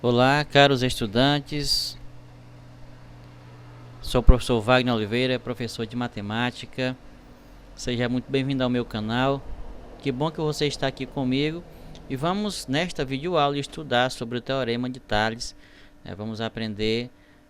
Olá, caros estudantes. Sou o professor Wagner Oliveira, professor de matemática. Seja muito bem-vindo ao meu canal. Que bom que você está aqui comigo. E vamos, nesta videoaula, estudar sobre o Teorema de Tales. Vamos aprender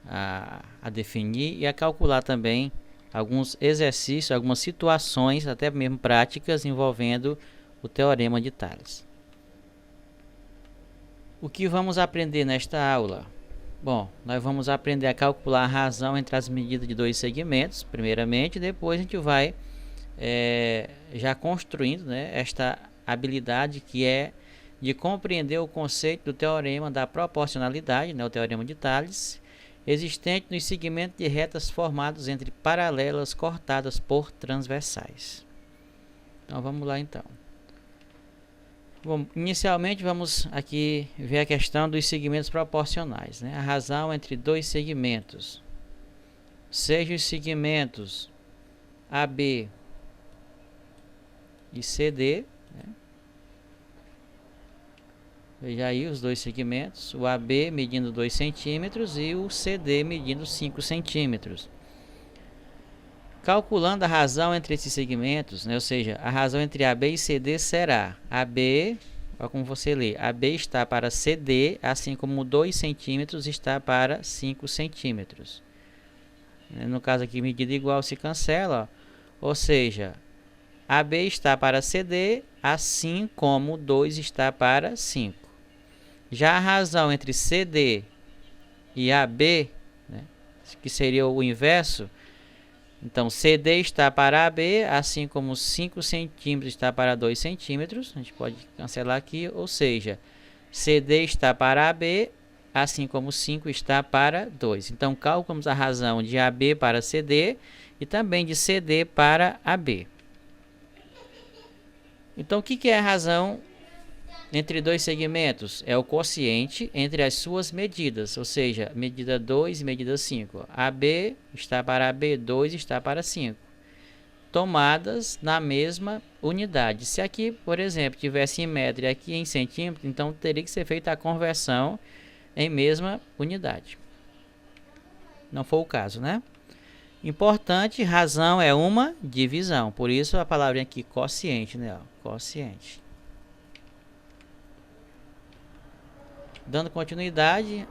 a definir e a calcular também alguns exercícios, algumas situações, até mesmo práticas, envolvendo o Teorema de Tales. O que vamos aprender nesta aula? Bom, nós vamos aprender a calcular a razão entre as medidas de dois segmentos, primeiramente, depois a gente vai já construindo, né, esta habilidade que é de compreender o conceito do teorema da proporcionalidade, né, o teorema de Tales, existente nos segmentos de retas formados entre paralelas cortadas por transversais. Então vamos lá então. Bom, inicialmente vamos aqui ver a questão dos segmentos proporcionais, né? A razão entre dois segmentos, seja os segmentos AB e CD, né? Veja aí os dois segmentos, o AB medindo 2 centímetros e o CD medindo 5 centímetros. Calculando a razão entre esses segmentos, né, ou seja, a razão entre AB e CD será AB, olha como você lê, AB está para CD, assim como 2 centímetros está para 5 centímetros. No caso aqui, medida igual se cancela, ó, ou seja, AB está para CD, assim como 2 está para 5. Já a razão entre CD e AB, né, que seria o inverso, então, CD está para AB, assim como 5 centímetros está para 2 centímetros. A gente pode cancelar aqui, ou seja, CD está para AB, assim como 5 está para 2. Então, calculamos a razão de AB para CD e também de CD para AB. Então, o que é a razão entre dois segmentos? É o quociente entre as suas medidas, ou seja, medida 2 e medida 5. AB está para AB, 2 está para 5. Tomadas na mesma unidade. Se aqui, por exemplo, tivesse em metro e aqui em centímetro, então teria que ser feita a conversão em mesma unidade. Não foi o caso, né? Importante, razão é uma divisão. Por isso a palavrinha aqui, quociente, né? Quociente. Dando continuidade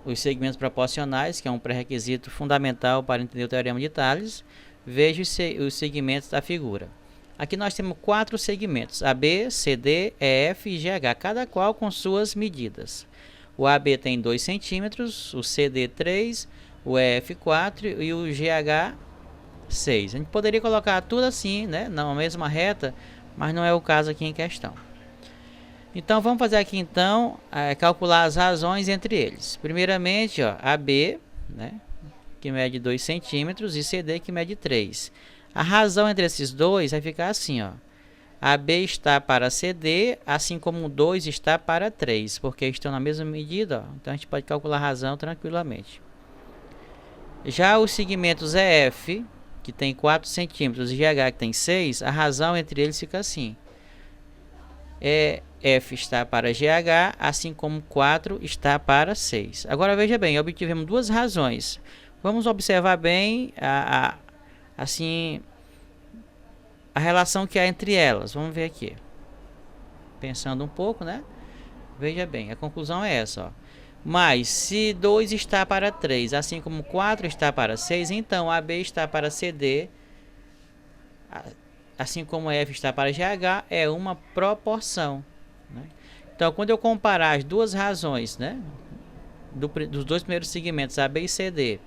os segmentos proporcionais, que é um pré-requisito fundamental para entender o teorema de Tales, veja os segmentos da figura. Aqui nós temos 4 segmentos, AB, CD, EF e GH, cada qual com suas medidas. O AB tem 2 centímetros, o CD 3, o EF 4 e o GH 6. A gente poderia colocar tudo assim, né, na mesma reta, mas não é o caso aqui em questão. Então, vamos fazer aqui, então, calcular as razões entre eles. Primeiramente, ó, AB, né, que mede 2 centímetros, e CD, que mede 3. A razão entre esses dois vai ficar assim, ó. AB está para CD, assim como 2 está para 3, porque estão na mesma medida, ó. Então, a gente pode calcular a razão tranquilamente. Já os segmentos EF, que tem 4 centímetros, e GH, que tem 6, a razão entre eles fica assim. F está para GH, assim como 4 está para 6. Agora veja bem, obtivemos duas razões. Vamos observar bem assim, a relação que há entre elas. Vamos ver aqui. Pensando um pouco, né? Veja bem, a conclusão é essa, ó. Mas se 2 está para 3, assim como 4 está para 6, então AB está para CD, assim como F está para GH, é uma proporção, né? Então, quando eu comparar as duas razões, né, dos dois primeiros segmentos, AB e CD,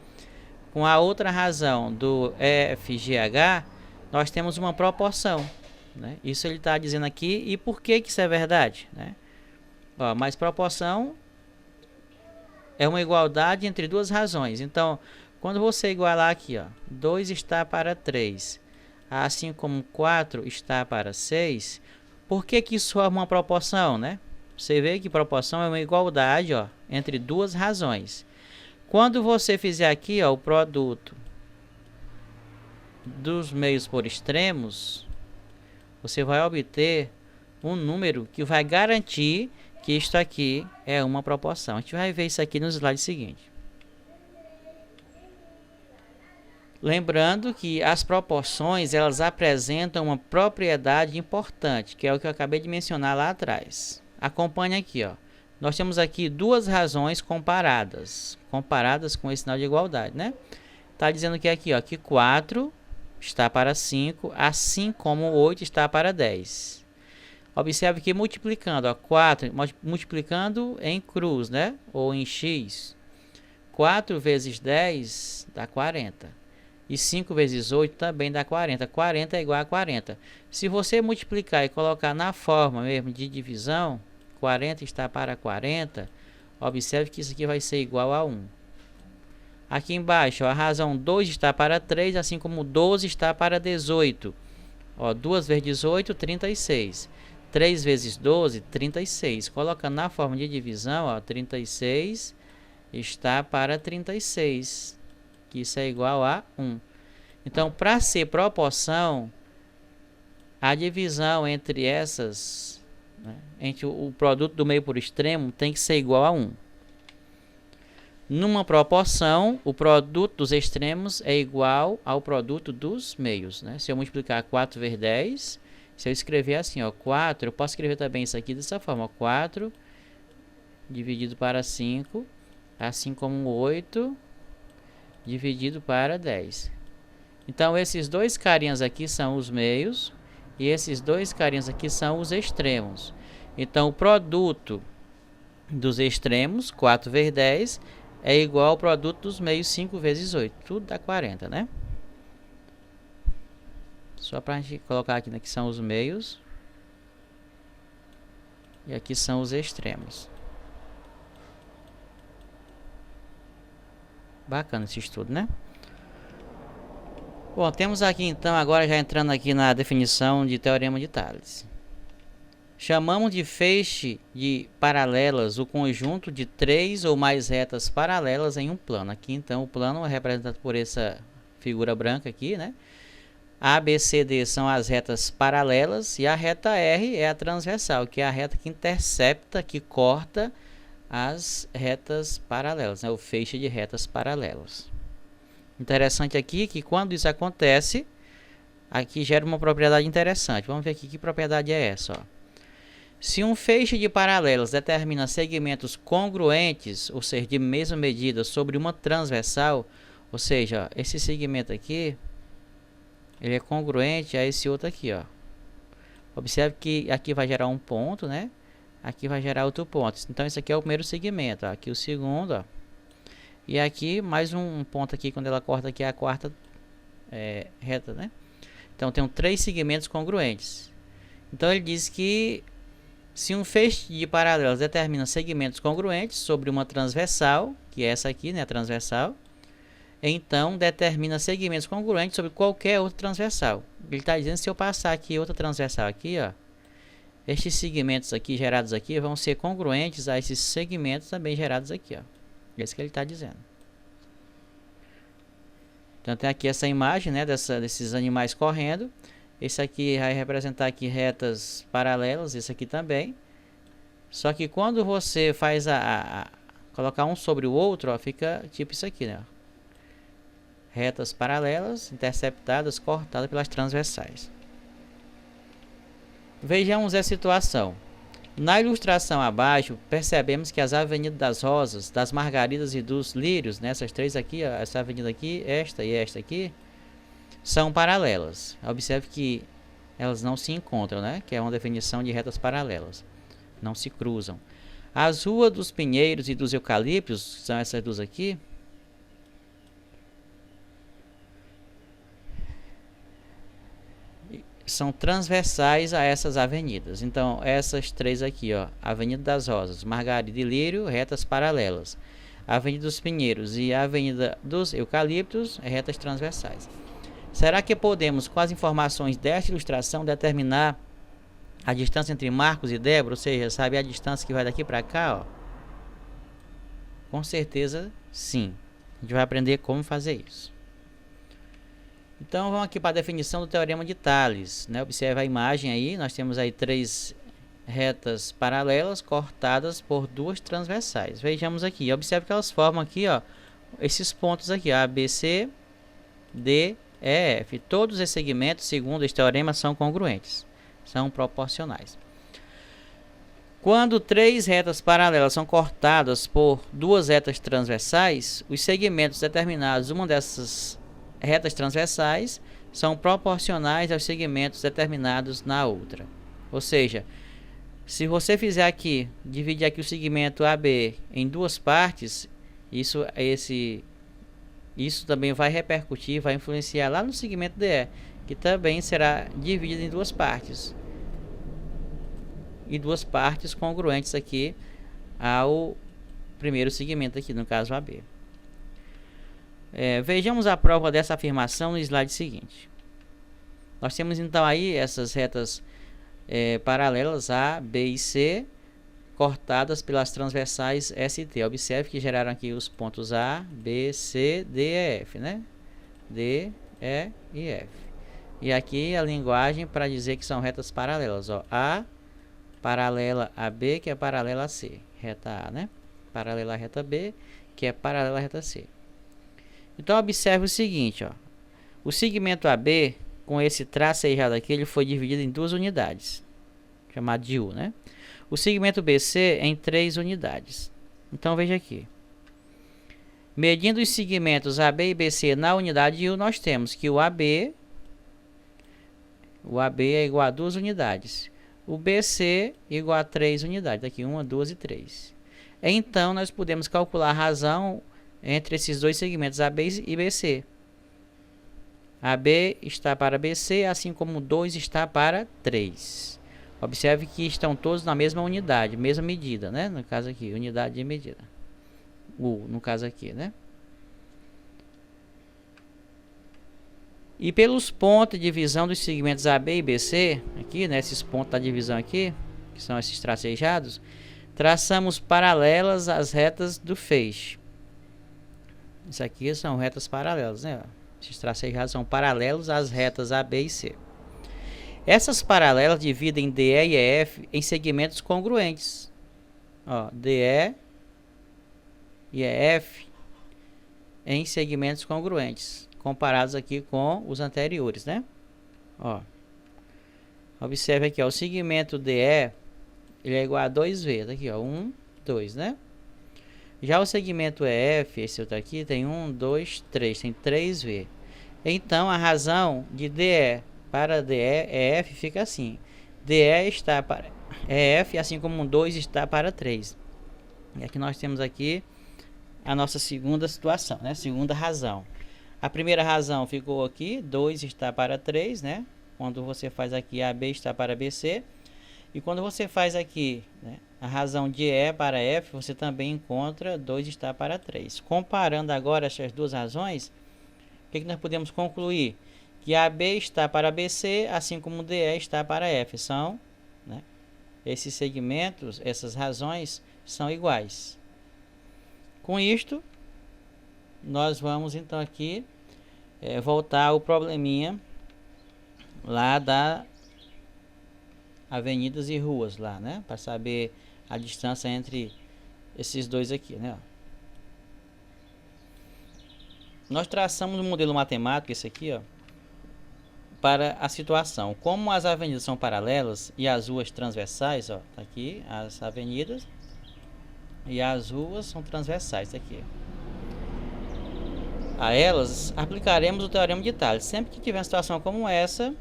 com a outra razão do FGH, nós temos uma proporção, né? Isso ele está dizendo aqui. E por que isso é verdade, né? Ó, mas proporção é uma igualdade entre duas razões. Então, quando você igualar aqui, ó, 2 está para 3, assim como 4 está para 6, por que isso forma uma proporção, né? Você vê que proporção é uma igualdade, ó, entre duas razões. Quando você fizer aqui, ó, o produto dos meios por extremos, você vai obter um número que vai garantir que isto aqui é uma proporção. A gente vai ver isso aqui no slide seguinte. Lembrando que as proporções, elas apresentam uma propriedade importante, que é o que eu acabei de mencionar lá atrás. Acompanhe aqui, ó. Nós temos aqui duas razões comparadas com esse sinal de igualdade, né? Tá dizendo que aqui, ó, que 4 está para 5, assim como 8 está para 10. Observe que multiplicando, ó, 4, multiplicando em cruz, né? Ou em x. 4 vezes 10 dá 40. E 5 vezes 8 também dá 40. 40 é igual a 40. Se você multiplicar e colocar na forma mesmo de divisão, 40 está para 40, observe que isso aqui vai ser igual a 1. Aqui embaixo, ó, a razão 2 está para 3, assim como 12 está para 18. Ó, 2 vezes 18, 36. 3 vezes 12, 36. Colocando na forma de divisão, ó, 36 está para 36. Que isso é igual a 1. Então, para ser proporção, a divisão entre essas, né, entre o produto do meio por extremo, tem que ser igual a 1. Numa proporção, o produto dos extremos é igual ao produto dos meios, né? Se eu multiplicar 4 vezes 10, se eu escrever assim, ó, 4, eu posso escrever também isso aqui dessa forma, ó, 4 dividido para 5, assim como 8 dividido para 10. Então, esses dois carinhas aqui são os meios e esses dois carinhas aqui são os extremos. Então, o produto dos extremos, 4 vezes 10, é igual ao produto dos meios, 5 vezes 8. Tudo dá 40, né? Só para a gente colocar aqui, né, que são os meios. E aqui são os extremos. Bacana esse estudo, né? Bom, temos aqui então, agora já entrando aqui na definição de teorema de Tales. Chamamos de feixe de paralelas o conjunto de 3 ou mais retas paralelas em um plano. Aqui então o plano é representado por essa figura branca aqui, né? A, B, C, D são as retas paralelas e a reta R é a transversal, que é a reta que intercepta, que corta as retas paralelas, né? O feixe de retas paralelas. Interessante aqui que quando isso acontece, aqui gera uma propriedade interessante. Vamos ver aqui que propriedade é essa, ó. Se um feixe de paralelas determina segmentos congruentes, ou seja, de mesma medida sobre uma transversal, ou seja, ó, esse segmento aqui, ele é congruente a esse outro aqui, ó. Observe que aqui vai gerar um ponto, né? Aqui vai gerar outro ponto. Então, esse aqui é o primeiro segmento, ó. Aqui o segundo, ó. E aqui mais um ponto aqui, quando ela corta aqui a quarta reta, né? Então, tem 3 segmentos congruentes. Então, ele diz que se um feixe de paralelas determina segmentos congruentes sobre uma transversal, que é essa aqui, né, a transversal, então determina segmentos congruentes sobre qualquer outra transversal. Ele está dizendo que se eu passar aqui outra transversal aqui, ó, estes segmentos aqui gerados aqui vão ser congruentes a esses segmentos também gerados aqui, ó. É isso que ele está dizendo. Então tem aqui essa imagem, né, desses animais correndo. Esse aqui vai representar aqui retas paralelas, esse aqui também. Só que quando você faz colocar um sobre o outro, ó, fica tipo isso aqui, né? Retas paralelas, interceptadas, cortadas pelas transversais. Vejamos a situação. Na ilustração abaixo, percebemos que as avenidas das rosas, das margaridas e dos lírios, né, essas três aqui, ó, essa avenida aqui, esta e esta aqui, são paralelas. Observe que elas não se encontram, né? Que é uma definição de retas paralelas. Não se cruzam. As ruas dos pinheiros e dos eucaliptos, são essas duas aqui, são transversais a essas avenidas. Então, essas três aqui, ó, Avenida das Rosas, Margarida e Lírio, retas paralelas. A Avenida dos Pinheiros e a Avenida dos Eucaliptos, retas transversais. Será que podemos, com as informações desta ilustração, determinar a distância entre Marcos e Débora? Ou seja, sabe a distância que vai daqui para cá, ó? Com certeza, sim. A gente vai aprender como fazer isso. Então, vamos aqui para a definição do teorema de Tales, né? Observe a imagem aí, nós temos aí 3 retas paralelas cortadas por duas transversais. Vejamos aqui, observe que elas formam aqui, ó, esses pontos aqui, A, B, C, D, E, F. Todos esses segmentos, segundo este teorema, são congruentes, são proporcionais. Quando três retas paralelas são cortadas por duas retas transversais, os segmentos determinados uma dessas retas transversais são proporcionais aos segmentos determinados na outra. Ou seja, se você fizer aqui, dividir aqui o segmento AB em duas partes, isso também vai repercutir, vai influenciar lá no segmento DE, que também será dividido em duas partes. E duas partes congruentes aqui ao primeiro segmento aqui, no caso AB. Vejamos a prova dessa afirmação no slide seguinte. Nós temos então aí essas retas paralelas A, B e C, cortadas pelas transversais S e T. Observe que geraram aqui os pontos A, B, C, D e F, né? D, E e F. E aqui a linguagem para dizer que são retas paralelas, ó. A paralela a B, que é paralela a C. Reta A, né? Paralela à reta B, que é paralela à reta C. Então, observe o seguinte, ó. O segmento AB, com esse tracejado aqui, ele foi dividido em duas unidades, chamado de U, né? O segmento BC em 3 unidades. Então, veja aqui. Medindo os segmentos AB e BC na unidade U, nós temos que o AB é igual a 2 unidades. O BC igual a 3 unidades. Aqui, 1, 2 e 3. Então, nós podemos calcular a razão entre esses dois segmentos AB e BC. AB está para BC, assim como 2 está para 3. Observe que estão todos na mesma unidade, mesma medida, né? No caso aqui, unidade de medida. No caso aqui, né? E pelos pontos de divisão dos segmentos AB e BC, aqui, né, esses pontos da divisão aqui, que são esses tracejados, traçamos paralelas às retas do feixe. Isso aqui são retas paralelas, né? Esses tracejados são paralelos às retas AB e C. Essas paralelas dividem DE e EF em segmentos congruentes. Ó, DE e EF em segmentos congruentes, comparados aqui com os anteriores, né? Ó, observe aqui, ó, o segmento DE ele é igual a 2V, aqui, ó, 1, 2, né? Já o segmento EF, esse outro aqui, tem 1, 2, 3, tem 3V. Então, a razão de DE para DE, EF fica assim. DE está para EF, assim como 2 está para 3. E aqui nós temos aqui a nossa segunda situação, né? Segunda razão. A primeira razão ficou aqui, 2 está para 3, né? Quando você faz aqui, AB está para BC. E quando você faz aqui, né, a razão de E para F, você também encontra 2 está para 3. Comparando agora essas duas razões, o que nós podemos concluir? Que AB está para BC, assim como DE está para F. São, né, esses segmentos, essas razões são iguais. Com isto, nós vamos então aqui voltar ao probleminha lá da avenidas e ruas lá, né? Para saber a distância entre esses dois aqui, né? Nós traçamos um modelo matemático, esse aqui, ó, para a situação. Como as avenidas são paralelas e as ruas transversais, ó, tá aqui as avenidas e as ruas são transversais, tá aqui. A elas aplicaremos o teorema de Tales. Sempre que tiver uma situação como essa,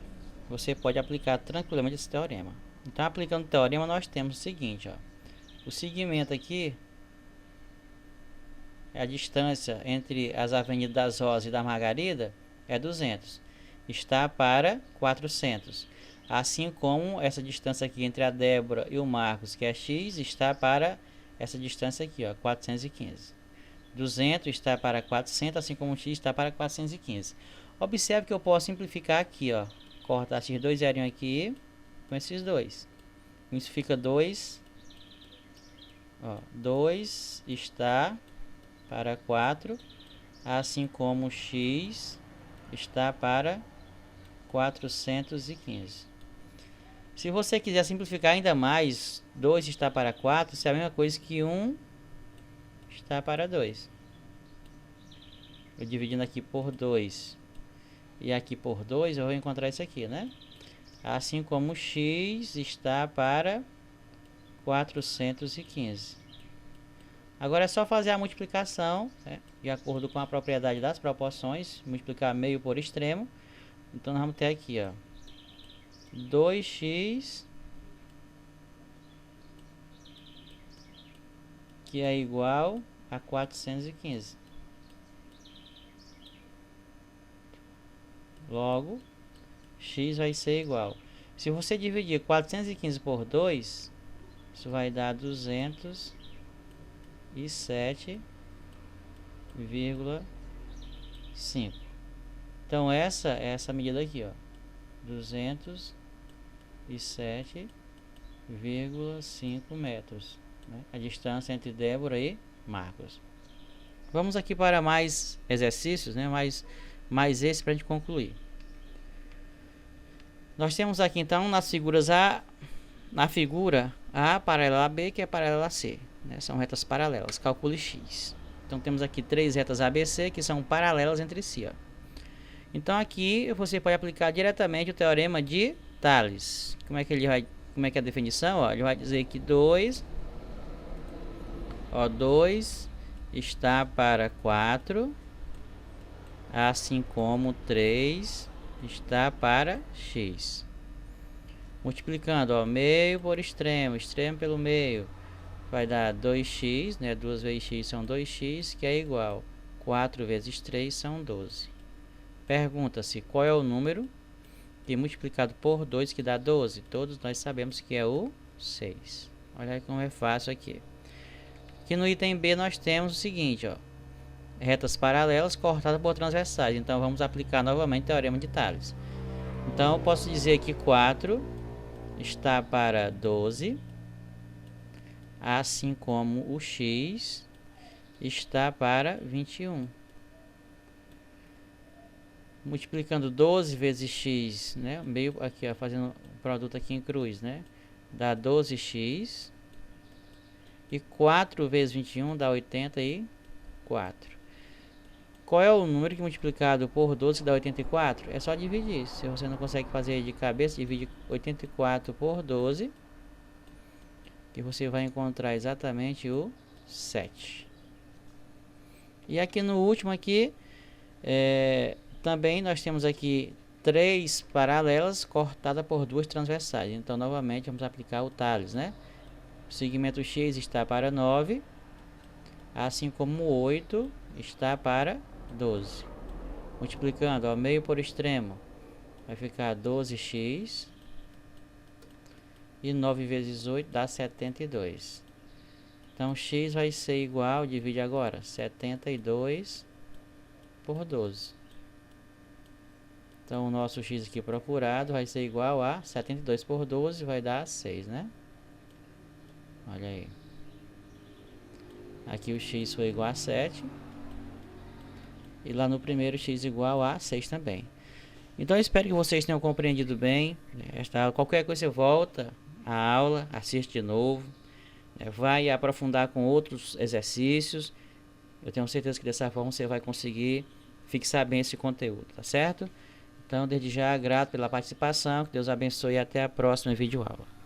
você pode aplicar tranquilamente esse teorema. Então, aplicando o teorema, nós temos o seguinte, ó. O segmento aqui a distância entre as avenidas das Rosas e da Margarida é 200. Está para 400. Assim como essa distância aqui entre a Débora e o Marcos, que é x, está para essa distância aqui, ó, 415. 200 está para 400, assim como x está para 415. Observe que eu posso simplificar aqui, ó. Cortar esses dois zerinhos aqui com esses dois. Isso fica 2. Ó, 2 está para 4, assim como x está para 415. Se você quiser simplificar ainda mais, 2 está para 4, isso é a mesma coisa que 1 está para 2. Eu dividindo aqui por 2 e aqui por 2, eu vou encontrar isso aqui, né? Assim como x está para 415. Agora é só fazer a multiplicação, né, de acordo com a propriedade das proporções, multiplicar meio por extremo. Então nós vamos ter aqui, ó, 2x que é igual a 415. Logo, x vai ser igual. Se você dividir 415 por 2, isso vai dar 207,5. Então essa é essa medida aqui, ó, 207,5 metros, né? A distância entre Débora e Marcos. Vamos aqui para mais exercícios, né? Mais esse para a gente concluir. Nós temos aqui então nas figuras na figura A paralela a B, que é paralela a C, né? São retas paralelas. Calcule x. Então temos aqui 3 retas ABC que são paralelas entre si, ó. Então aqui você pode aplicar diretamente o teorema de Tales. Como é que é a definição? Ó, ele vai dizer que 2 está para 4, assim como 3 está para x. Multiplicando, ó, meio por extremo, extremo pelo meio, vai dar 2x, né? 2 vezes x são 2x, que é igual 4 vezes 3 são 12. Pergunta-se qual é o número que multiplicado por 2 que dá 12. Todos nós sabemos que é o 6. Olha como é fácil aqui. Aqui no item B nós temos o seguinte, ó, retas paralelas cortadas por transversais. Então vamos aplicar novamente o teorema de Tales. Então eu posso dizer que 4 está para 12, assim como o x está para 21. Multiplicando 12 vezes x, né? Meio aqui, ó, fazendo o produto aqui em cruz, né? Dá 12x. E 4 vezes 21 dá 84. Qual é o número que multiplicado por 12 dá 84? É só dividir. Se você não consegue fazer de cabeça, divide 84 por 12. Que você vai encontrar exatamente o 7. E aqui no último aqui, também nós temos aqui 3 paralelas cortadas por 2 transversais. Então novamente vamos aplicar o Tales, né? O segmento x está para 9, assim como o 8 está para 12. Multiplicando, ó, meio por extremo, vai ficar 12x. E 9 vezes 8 dá 72. Então x vai ser igual, divide agora, 72 por 12. Então o nosso x aqui procurado vai ser igual a 72 por 12, vai dar 6, né? Olha aí. Aqui o x foi igual a 7. E lá no primeiro x igual a 6 também. Então eu espero que vocês tenham compreendido bem esta aula. Qualquer coisa você volta a aula, assiste de novo, vai aprofundar com outros exercícios. Eu tenho certeza que dessa forma você vai conseguir fixar bem esse conteúdo, tá certo? Então, desde já, grato pela participação, que Deus abençoe e até a próxima videoaula.